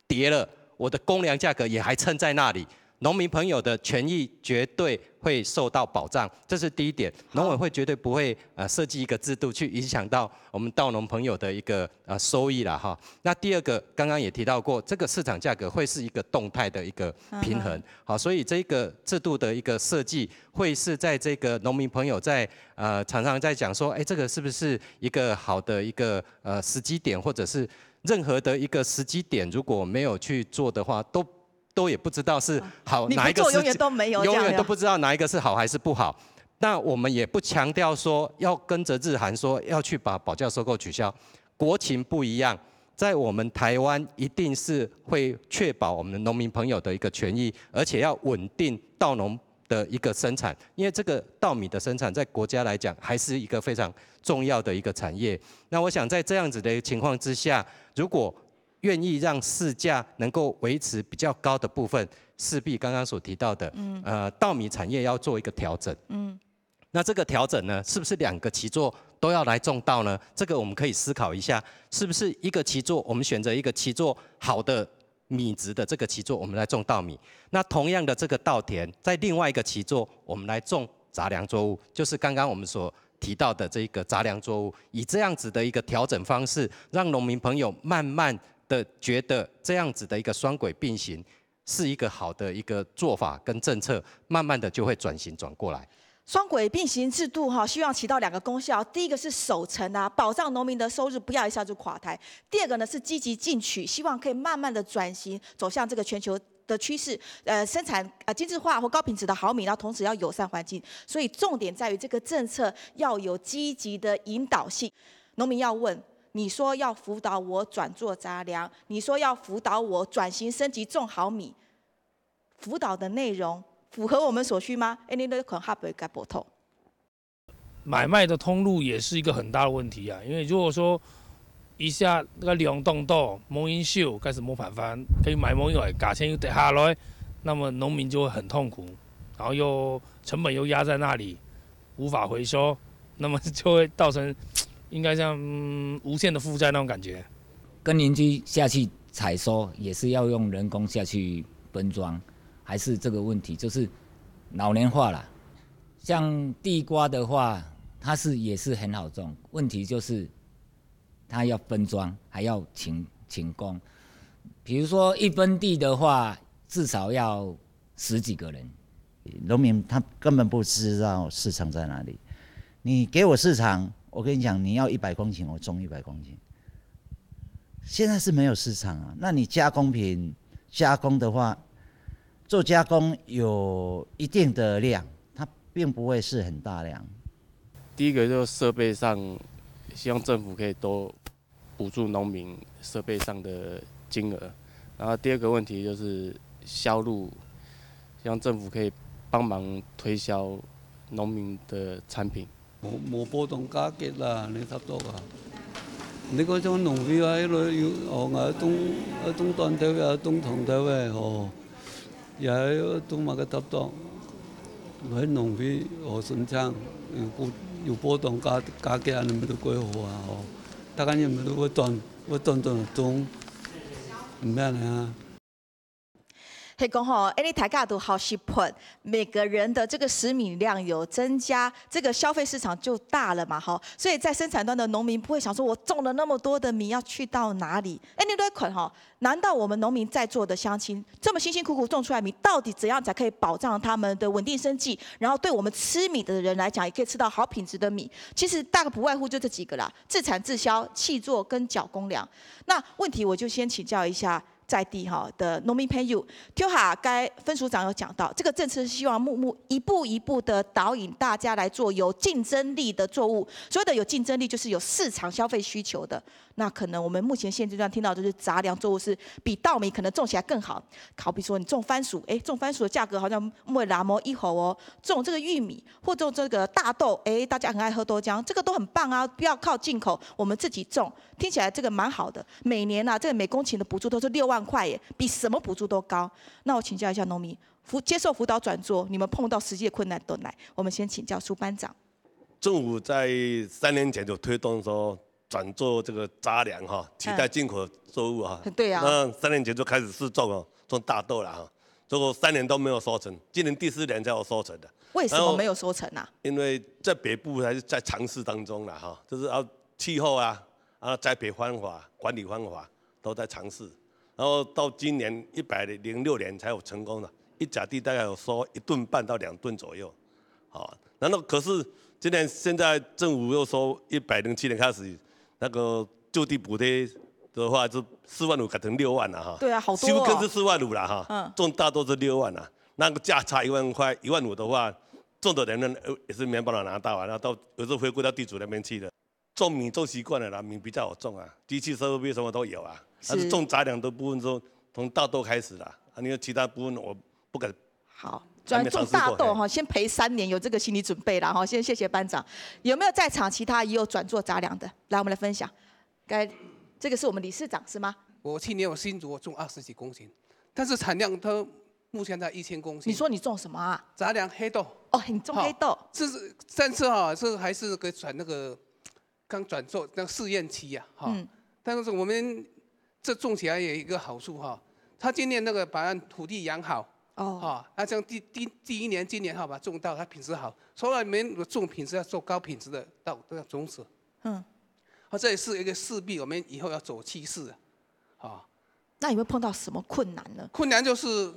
跌了，我的公粮价格也还撑在那里。农民朋友的权益绝对会受到保障，这是第一点。农委会绝对不会设计一个制度去影响到我们稻农朋友的一个收益啦哈。那第二个，刚刚也提到过，这个市场价格会是一个动态的一个平衡，好，所以这个制度的一个设计会是在这个农民朋友在常常在讲说，这个是不是一个好的一个时机点，或者是任何的一个时机点，如果没有去做的话，都也不知道是好哪一个是永远都没有，永远都不知道哪一个是好还是不好。那我们也不强调说要跟着日韩说要去把保价收购取消，国情不一样，在我们台湾一定是会确保我们的农民朋友的一个权益，而且要稳定稻农的一个生产，因为这个稻米的生产在国家来讲还是一个非常重要的一个产业。那我想在这样子的情况之下，如果愿意让市价能够维持比较高的部分，势必刚刚所提到的，稻米产业要做一个调整。那这个调整呢，是不是2个期作都要来种稻呢？这个我们可以思考一下，是不是一个期作，我们选择一个期作好的米质的这个期作，我们来种稻米。那同样的这个稻田，在另外一个期作，我们来种杂粮作物，就是刚刚我们所提到的这个杂粮作物，以这样子的一个调整方式，让农民朋友慢慢的觉得这样子的一个双轨并行是一个好的一个做法跟政策，慢慢的就会转过来。双轨并行制度希望起到2个功效。第一个是守成保障农民的收入不要一下就垮台；第二个呢是积极进取，希望可以慢慢的转型走向这个全球的趋势，生产精致化或高品质的好米，然后同时要友善环境。所以重点在于这个政策要有积极的引导性。农民要问。你说要辅导我转做杂粮，你说要辅导我转型升级种好米，辅导的内容符合我们所需吗？你都可能还不会该补透。买卖的通路也是一个很大的问题啊，因为如果说一下那个两栋豆蒙因秀开始摸盘翻，可以买蒙因来价钱又跌下来，那么农民就会很痛苦，然后又成本又压在那里，无法回收，那么就会造成。应该像无限的负债那种感觉。跟邻居下去采收也是要用人工下去分装，还是这个问题就是老年化了。像地瓜的话，它也是很好种，问题就是它要分装，还要请工。比如说1分地的话，至少要10几个人。农民他根本不知道市场在哪里，你给我市场。我跟你讲，你要100公顷，我种100公顷。现在是没有市场啊。那你加工品加工的话，做加工有一定的量，它并不会是很大量。第一个就是设备上，希望政府可以多补助农民设备上的金额。然后第二个问题就是销路，希望政府可以帮忙推销农民的产品。冇波動價格啦，你差唔多啊！你嗰種農業喺度要東單頭呀，東塘頭嘅又係東馬嘅差唔多。喺農業生產要波動價格，你咪都幾好啊！大家你咪都會種，唔咩啊？黑讲吼，你大家都好习惯，每个人的这个食米量有增加，这个消费市场就大了嘛，哈，所以在生产端的农民不会想说，我种了那么多的米要去到哪里？你都捆哈，难道我们农民在座的乡亲这么辛辛苦苦种出来米，到底怎样才可以保障他们的稳定生计？然后对我们吃米的人来讲，也可以吃到好品质的米。其实大概不外乎就这几个啦：自产自销、契作跟缴公粮。那问题我就先请教一下。在地的农民朋友，就哈，该分署长有讲到，这个政策是希望一步一步的导引大家来做有竞争力的作物。所谓的有竞争力，就是有市场消费需求的。那可能我们目前现阶段听到就是杂粮作物是比稻米可能种起来更好。好比说你种番薯，种番薯的价格好像每拉毛一猴哦。种这个玉米或种这个大豆，大家很爱喝豆浆，这个都很棒啊，不要靠进口，我们自己种，听起来这个蛮好的。每年啊，这个每公顷的补助都是6万块耶，比什么补助都高。那我请教一下农民，接受辅导转做，你们碰到实际的困难都来。我们先请教苏班长。政府在3年前就推动说转做这个杂粮哈，取代进口作物哈。对啊。那3年前就开始试种种大豆了哈，结果3年都没有收成，今年第4年才有收成的。为什么没有收成啊？因为在北部还是在尝试当中了哈，就是气候啊，栽培方法、管理方法都在尝试。然后到今年106年才有成功的，一甲地大概有收1吨半到2吨左右，好，然后可是现在政府又说107年开始那个就地补贴的话，就4万5改成6万了哈。对啊，好多收耕是4万5了哈，种大豆是6万了，那个价差1万块1万5的话，种的人呢也是没办法拿到啊，然后到有时候回归到地主那边去的。种米种习惯了啦，米比较好种啊，机器设备什么都有啊。但是种杂粮的部分说从大豆开始啦，你有其他部分我不敢。好，转种大豆哈，先陪3年，有这个心理准备啦哈。先谢谢班长，有没有在场其他也有转做杂粮的？来，我们来分享。这个是我们理事长是吗？我去年新竹种20几公顷，但是产量都目前在1000公顷。你说你种什么啊？杂粮黑豆。哦，你种黑豆。但是哈，这还是可以转那个。刚转做那个试验期呀，哈，但是我们这种起来有一个好处哈，他今年那个把土地养好，哈，那这样第1年今年哈把种到它品质好，所以你们种品质要做高品质的种子，这也是一个势必我们以后要走趋势，啊，那有没有碰到什么困难呢？困难就是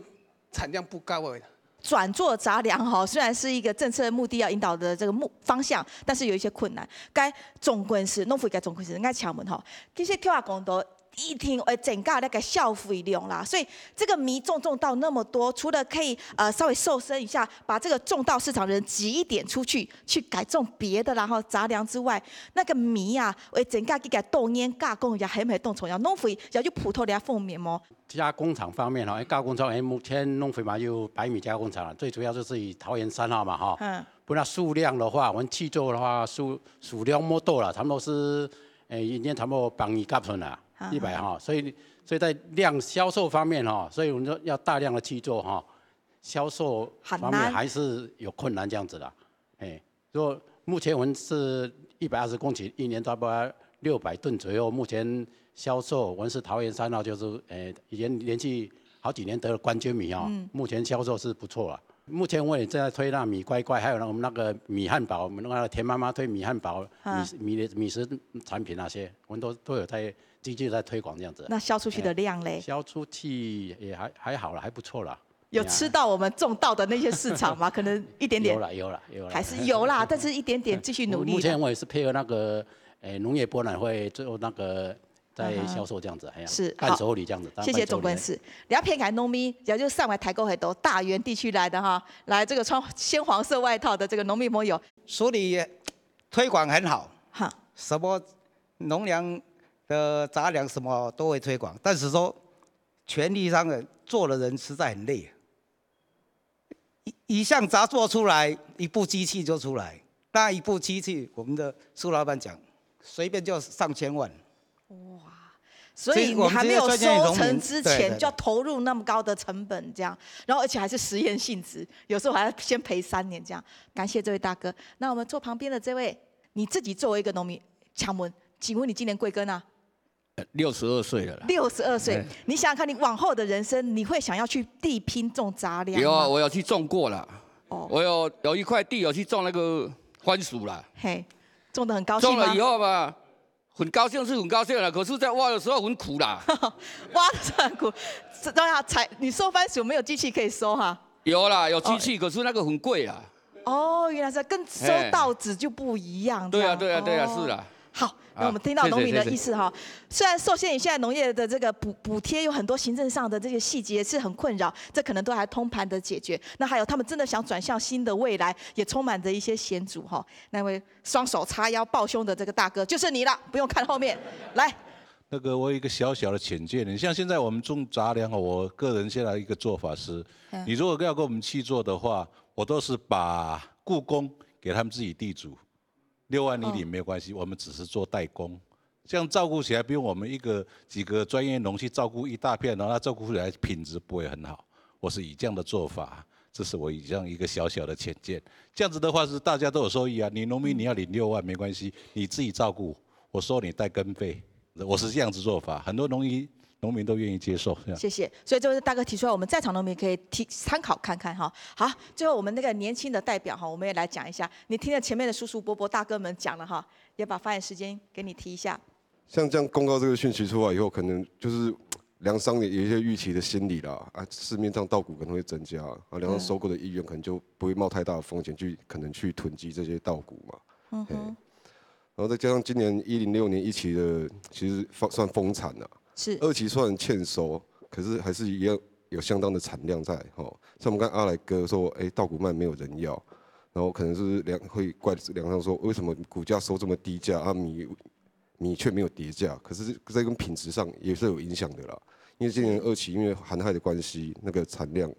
产量不高而已。转做杂粮哈，虽然是一个政策目的要引导的这个方向，但是有一些困难。该总归是农夫该总归是应该抢门哈。其实听讲到一听增加那个消费量啦，所以这个米种到那么多，除了可以稍微瘦身一下，把这个种到市场人挤一点出去改种别的然后杂粮之外，那个米啊，增加去给豆烟加工也很动重要，农夫要去普通的方面么？加工厂方面加工厂目前农会嘛有白米加工厂了，最主要就是以桃园3号嘛哈。不然数量的话，我们去做的话数量没多了，差不多是一年差不多100甲寸啦，100哈，所以在量销售方面哈，所以我们说要大量的去做哈，销售方面还是有困难这样子的，说目前我们是120公顷，一年差不多600吨左右，目前。销售我们是桃园3号，就是以前连续好几年得了冠军米目前销售是不错了。目前我也正在推那米乖乖，还有我们那个米汉堡，我们那个田妈妈推米汉堡、米食产品那些，我们都有在积极在推广这样子。那销出去的量嘞？销出去也还好了，还不错了。有吃到我们种到的那些市场吗？可能一点点。有了，还是有啦，但是一点点继续努力。目前我也是配合那个农业博览会做那个。在销售这样子，是伴手礼这样子。谢谢总干事。你要偏袒农民，也就是上来台沟很多大园地区来的哈，来这个穿鲜黄色外套的这个农民朋友，所以推广很好，什么农粮的杂粮什么都会推广，但是说权力上的做的人实在很累。一项杂做出来，一部机器就出来，那一部机器，我们的苏老板讲，随便就上千万。哇，所以你还没有收成之前就要投入那么高的成本，这样，然后而且还是实验性质，有时候还要先赔3年这样。感谢这位大哥。那我们坐旁边的这位，你自己作为一个农民，请问你今年贵庚啊？ 62岁了啦。62岁，你想想看，你往后的人生，你会想要去地拼种杂粮吗？有啊，我有去种过了。哦，我有一块地有去种那个番薯啦。嘿，种得很高兴吗？种了以后吧，很高兴是很高兴了，可是在挖的时候很苦啦。挖的时候很苦，当然你收番薯没有机器可以收哈。有啦，有机器，可是那个很贵啦。哦，原来是跟收稻子就不一样。对啊，对啊，对啊，是啦。好，那我们听到农民的意思哈。虽然受限于现在农业的这个补贴有很多行政上的这些细节是很困扰，这可能都还通盘的解决。那还有他们真的想转向新的未来，也充满着一些险阻哈。那位双手叉腰抱胸的这个大哥就是你了，不用看后面，来。那个我有一个小小的浅见，你像现在我们种杂粮，我个人现在一个做法是，你如果要跟我们去做的话，我都是把雇工给他们自己地主，6万你领没有关系，我们只是做代工，这样照顾起来不用我们几个专业农去照顾一大片，然后照顾起来品质不会很好。我是以这样的做法，这是我以这样一个小小的浅见。这样子的话是大家都有收益啊，你农民你要领6万没关系，你自己照顾，我收你代耕费。我是这样子做法，很多农民都愿意接受。谢谢。所以这位大哥提出来，我们在场农民可以参考看看哈。好，最后我们那个年轻的代表哈，我们也来讲一下。你听了前面的叔叔伯伯大哥们讲了哈，也把发言时间给你提一下。像这样公告这个讯息出来以后，可能就是粮商有一些预期的心理啦，市面上稻谷可能会增加，粮商收购的意愿可能就不会冒太大的风险可能去囤积这些稻谷嘛。然后再加上今年106年1期的，其实算丰产了，是2期虽然欠收，可是还是一样有相当的产量在哈。像我们刚阿来哥说，稻谷卖没有人要，然后可能是会怪粮商说，为什么股价收这么低价，米却没有跌价？可是这跟品质上也是有影响的啦。因为今年2期因为寒害的关系，那个产量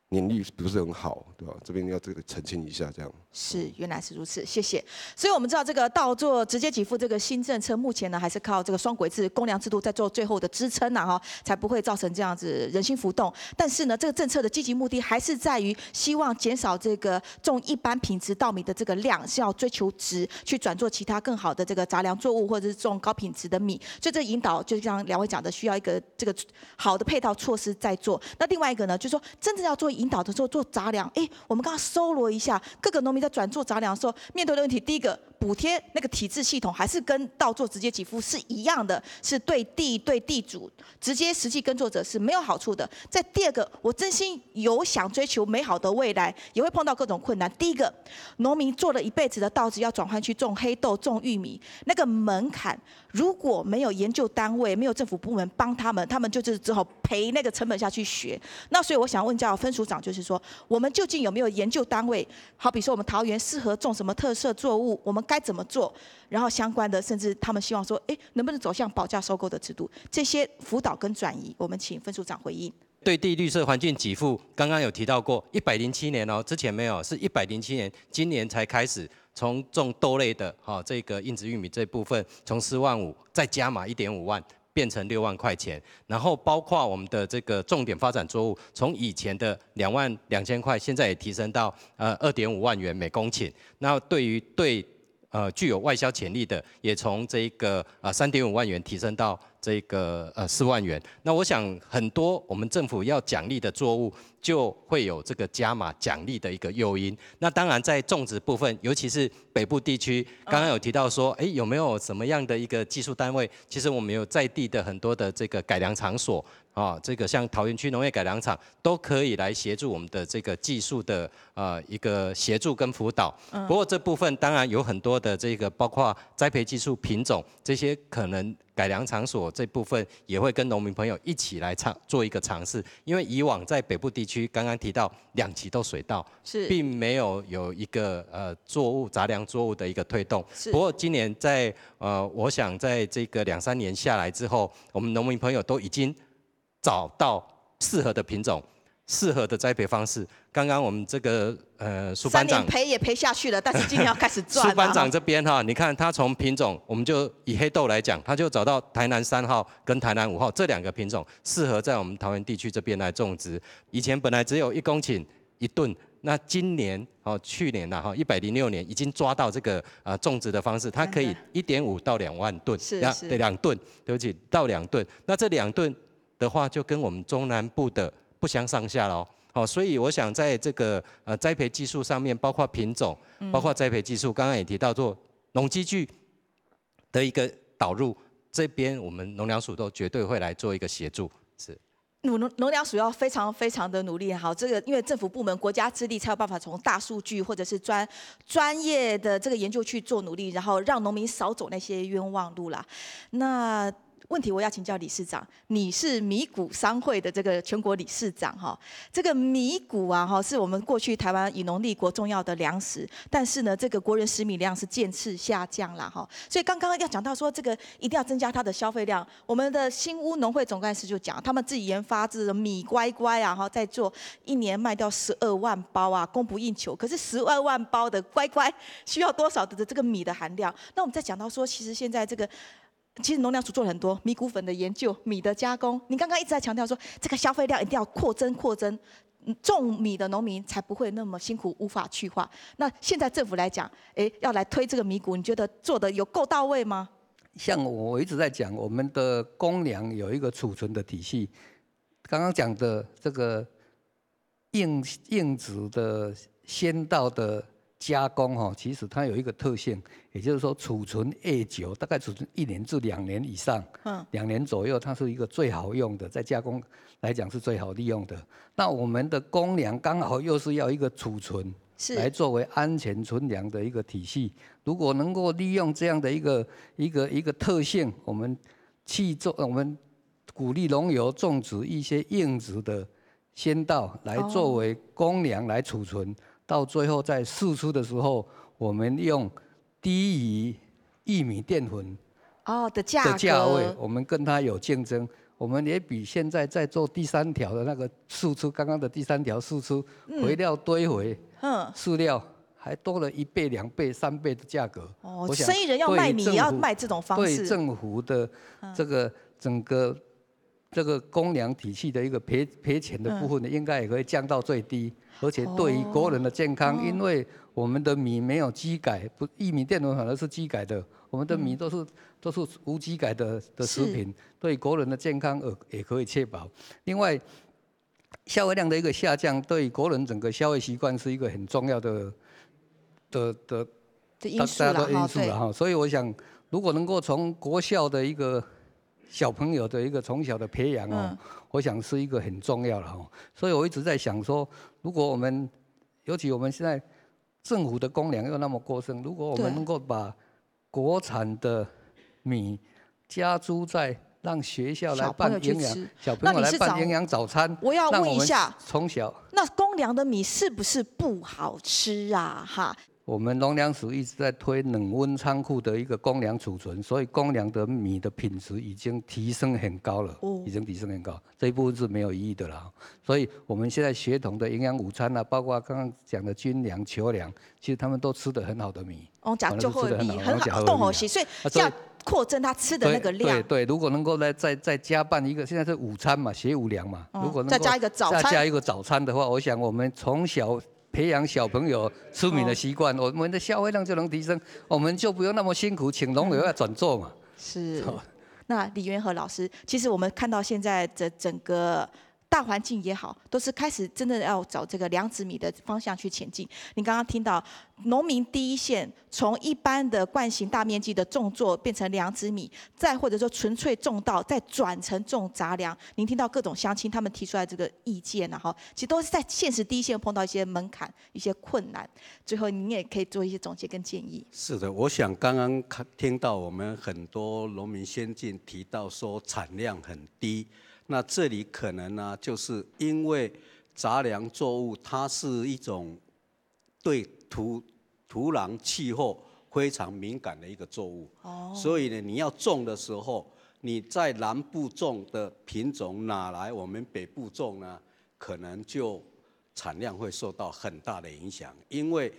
年率不是很好，对吧？这边要这个澄清一下，这样。是，原来是如此，谢谢。所以我们知道这个稻作直接给付这个新政策，目前呢还是靠这个双轨制公粮制度在做最后的支撑呐哈，才不会造成这样子人心浮动。但是呢，这个政策的积极目的还是在于希望减少这个种一般品质稻米的这个量，是要追求值，去转做其他更好的这个杂粮作物，或者是种高品质的米。所以这引导就像两位讲的，需要一个这个好的配套措施在做。那另外一个呢，就是说真正要做引导的时候做杂粮，我们刚刚搜罗一下各个农民在转做杂粮的时候面对的问题，第一个补贴那个体制系统还是跟稻作直接给付是一样的，是对地主直接实际耕作者是没有好处的。再第二个，我真心有想追求美好的未来，也会碰到各种困难。第一个，农民做了一辈子的稻子要转换去种黑豆、种玉米，那个门槛如果没有研究单位、没有政府部门帮他们就是只好赔那个成本下去学。那所以我想问分署长，就是说我们究竟有没有研究单位？好比说我们桃园适合种什么特色作物，我们该怎么做？然后相关的，甚至他们希望说，能不能走向保价收购的制度？这些辅导跟转移，我们请分署长回应。对地绿色环境给付，刚刚有提到过，107年哦，之前没有，是107年，今年才开始从种豆类的这个硬质玉米这部分，从4万5再加码1.5万。变成6万块钱，然后包括我们的这个重点发展作物，从以前的22000块，现在也提升到2.5万元每公顷。那对具有外销潜力的，也从这个3.5万元提升到这个4万元。那我想很多我们政府要奖励的作物，就会有这个加码奖励的一个诱因。那当然在种植部分，尤其是北部地区，刚刚有提到说，有没有什么样的一个技术单位？其实我们有在地的很多的这个改良场所。这个像桃园区农业改良场都可以来协助我们的这个技术的一个协助跟辅导。不过这部分当然有很多的这个包括栽培技术、品种这些，可能改良场所这部分也会跟农民朋友一起来做一个尝试。因为以往在北部地区刚刚提到2期都水稻，并没有一个杂粮作物的一个推动。不过今年在我想在这个2-3年下来之后，我们农民朋友都已经找到适合的品种、适合的栽培方式。刚刚我们这个苏班长3年赔也赔下去了，但是今年要开始赚了。苏班长这边你看他从品种，我们就以黑豆来讲，他就找到台南3号跟台南5号这2个品种，适合在我们桃园地区这边来种植。以前本来只有1公顷1吨那今年去年106年已经抓到这个种植的方式，它可以1.5到2万吨，是2吨，对不起，到2吨。那这2吨的话，就跟我们中南部的不相上下了哦。所以我想在这个栽培技术上面，包括品种，包括栽培技术，刚刚也提到做农机具的一个导入，这边我们农粮署都绝对会来做一个协助，是。农粮署要非常非常的努力，好，这个因为政府部门国家之力才有办法从大数据或者是专业的这个研究去做努力，然后让农民少走那些冤枉路啦。那问题我要请教理事长，你是米谷商会的这个全国理事长哈，这个米谷啊哈是我们过去台湾以农立国重要的粮食，但是呢这个国人食米量是渐次下降啦哈，所以刚刚要讲到说这个一定要增加它的消费量，我们的新屋农会总干事就讲，他们自己研发这个米乖乖啊哈，在做1年卖掉12万包啊，供不应求。可是12万包的乖乖需要多少的这个米的含量？那我们在讲到说，其实现在这个。其实农粮署做了很多米谷粉的研究、米的加工。您刚刚一直在强调说，这个消费量一定要扩增，种米的农民才不会那么辛苦，无法去化。那现在政府来讲，要来推这个米谷，你觉得做的有够到位吗？像我一直在讲，我们的公粮有一个储存的体系。刚刚讲的这个硬质的鲜稻的加工其实它有一个特性，也就是说储存越久，大概储存1年至2年以上，2年左右，它是一个最好用的，在加工来讲是最好利用的。那我们的公粮刚好又是要一个储存，来作为安全存粮的一个体系。如果能够利用这样的一个特性，我们鼓励农友种植一些硬质的鲜稻来作为公粮来储存。到最后在释出的时候，我们用低于玉米淀粉的价位，我们跟它有竞争，我们也比现在在做第3条的那个释出，刚刚的第3条释出肥料堆肥，饲料还多了1倍、2倍、3倍的价格。生意人要卖米也要卖这种方式。对政府的这个整个这个公粮体系的一个赔钱的部分呢，应该也可以降到最低。而且对于国人的健康，因为我们的米没有基改，玉米淀粉反而是基改的，我们的米都是无基改的食品，对国人的健康也可以确保。另外，消费量的一个下降，对国人整个消费习惯是一个很重要的因素了哈。所以我想，如果能够从国校的一个小朋友的一个从小的培养我想是一个很重要的所以我一直在想说，如果我们，尤其我们现在政府的公粮又那么过剩，如果我们能够把国产的米加注在让学校来办营养，小朋友来办营养早餐，我要问一下，从小那公粮的米是不是不好吃啊？哈。我们农粮署一直在推冷温仓库的一个公粮储存，所以公粮的米的品质已经提升很高了，已经提升很高，这一部分是没有异议的啦。所以我们现在学童的营养午餐啊，包括刚刚讲的军粮、球粮，其实他们都吃得很好的米，讲就会米很好，动好细，所以要扩增他吃的那个量。对，如果能够再加办一个，现在是午餐嘛，学午粮嘛，如果能够再加一个早餐，再加一个早餐的话，我想我们从小培养小朋友吃米的习惯，我们的消费量就能提升，我们就不用那么辛苦请农友要转做嘛。是。那李元和老师，其实我们看到现在的整个大环境也好，都是开始真的要找这个良质米的方向去前进。你刚刚听到农民第一线从一般的惯性大面积的种作变成良质米，再或者说纯粹种稻，再转成种杂粮。您听到各种乡亲他们提出来这个意见其实都是在现实第一线碰到一些门槛、一些困难。最后您也可以做一些总结跟建议。是的，我想刚刚听到我们很多农民先进提到说产量很低。那这里可能呢，就是因为杂粮作物它是一种对土壤气候非常敏感的一个作物，所以呢，你要种的时候，你在南部种的品种拿来我们北部种呢，可能就产量会受到很大的影响，因为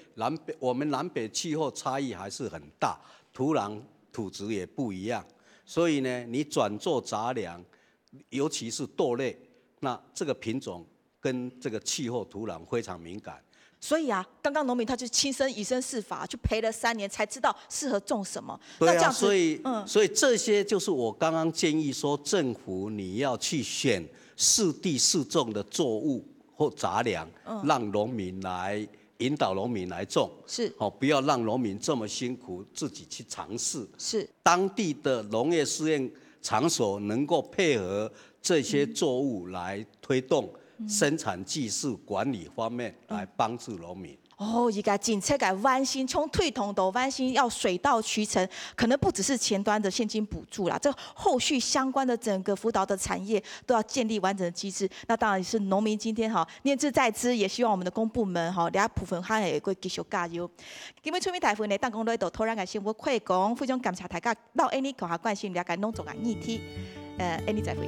我们南北气候差异还是很大，土质也不一样，所以呢，你转做杂粮。尤其是豆类，那这个品种跟这个气候土壤非常敏感，所以啊，刚刚农民他就亲身以身试法，去赔了3年，才知道适合种什么。对啊，所以这些就是我刚刚建议说，政府你要去选适地适种的作物或杂粮，让农民来引导农民来种，是不要让农民这么辛苦自己去尝试。是当地的农业试验场所能够配合这些作物来推动生产技术管理方面来帮助农民。而家政策嘅弯心，从退通到弯心要水到渠成，可能不只是前端的现金补助啦，这后续相关的整个辅导的产业都要建立完整的机制。那当然也是农民今天念之在兹，也希望我们的公部门两部分还会继续加油。今日出面台风呢，当讲到度突然嘅新闻快讲，非常感谢大家到安尼共下关心了解农作嘅议题。安尼再会。